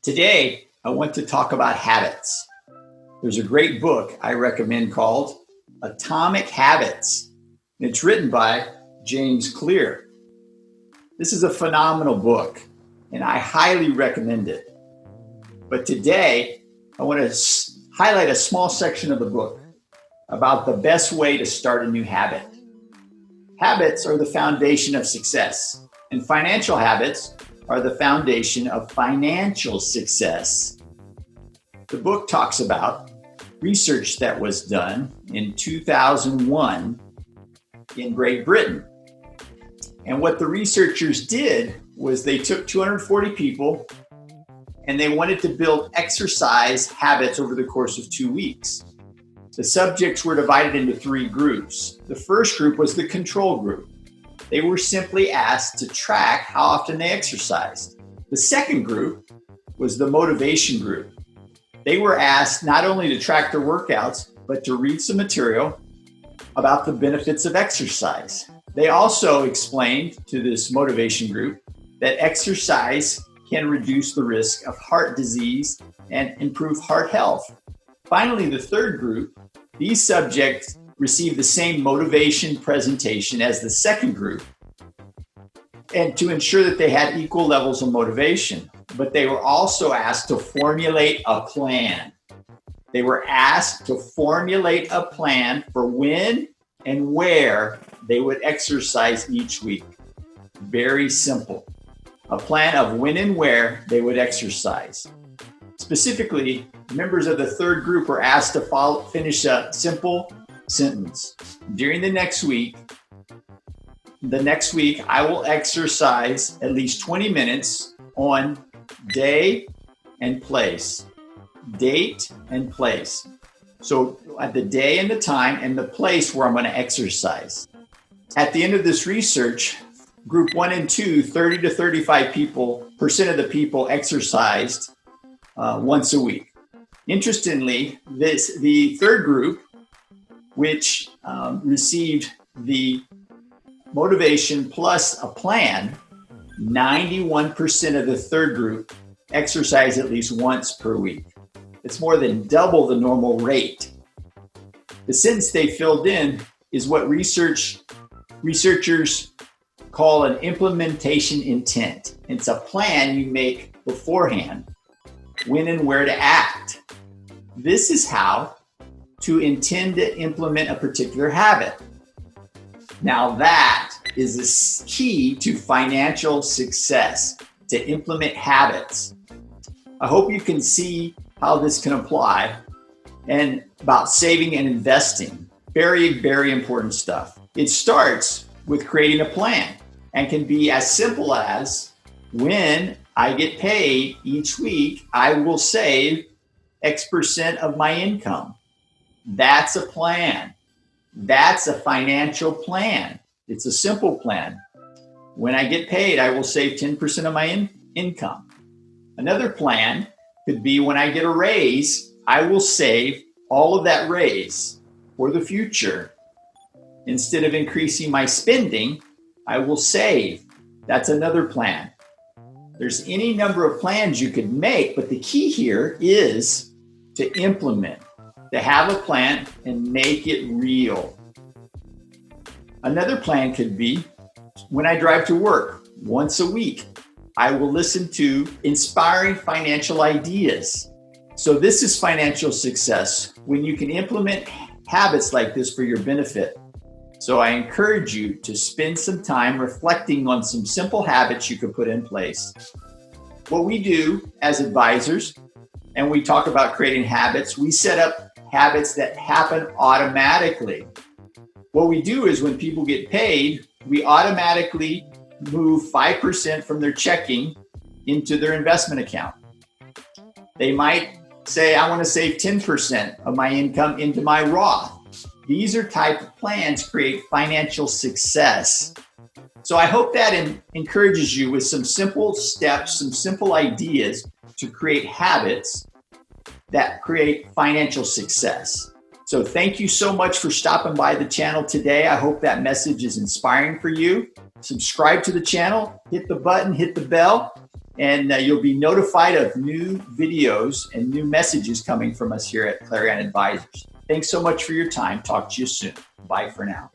Today, I want to talk about habits. There's a great book I recommend called Atomic Habits. It's written by James Clear. This is a phenomenal book, and I highly recommend it. But today, I want to highlight a small section of the book about the best way to start a new habit. Habits are the foundation of success, and financial habits are the foundation of financial success. The book talks about research that was done in 2001 in Great Britain. And what the researchers did was they took 240 people and they wanted to build exercise habits over the course of 2 weeks. The subjects were divided into 3 groups. The first group was the control group. They were simply asked to track how often they exercised. The second group was the motivation group. They were asked not only to track their workouts, but to read some material about the benefits of exercise. They also explained to this motivation group that exercise can reduce the risk of heart disease and improve heart health. Finally, the third group, these subjects received the same motivation presentation as the second group, and to ensure that they had equal levels of motivation. But they were also asked to formulate a plan. They were asked to formulate a plan for when and where they would exercise each week. Very simple. A plan of when and where they would exercise. Specifically, members of the third group were asked to finish a simple sentence. During the next week, I will exercise at least 20 minutes on day and place. Date and place. So at the day and the time and the place where I'm going to exercise. At the end of this research, group 1 and 2, 30 to 35% of the people exercised once a week. Interestingly, the third group, which received the motivation plus a plan, 91% of the third group exercise at least once per week. It's more than double the normal rate. The sentence they filled in is what researchers call an implementation intent. It's a plan you make beforehand, when and where to act. This is how to intend to implement a particular habit. Now that is the key to financial success, to implement habits. I hope you can see how this can apply, and about saving and investing. Very, very important stuff. It starts with creating a plan and can be as simple as when I get paid each week, I will save X% of my income. That's a plan. That's a financial plan. It's a simple plan. When I get paid, I will save 10% of my income. Another plan could be when I get a raise, I will save all of that raise for the future. Instead of increasing my spending, I will save. That's another plan. There's any number of plans you could make, but the key here is to implement, to have a plan and make it real. Another plan could be when I drive to work once a week, I will listen to inspiring financial ideas. So this is financial success when you can implement habits like this for your benefit. So I encourage you to spend some time reflecting on some simple habits you could put in place. What we do as advisors, and we talk about creating habits, we set up habits that happen automatically. What we do is when people get paid, we automatically move 5% from their checking into their investment account. They might say, I want to save 10% of my income into my Roth. These are type of plans create financial success. So I hope that encourages you with some simple steps, some simple ideas to create habits that create financial success. So thank you so much for stopping by the channel today. I hope that message is inspiring for you. Subscribe to the channel, hit the button, hit the bell, and you'll be notified of new videos and new messages coming from us here at Clarion Advisors. Thanks so much for your time. Talk to you soon. Bye for now.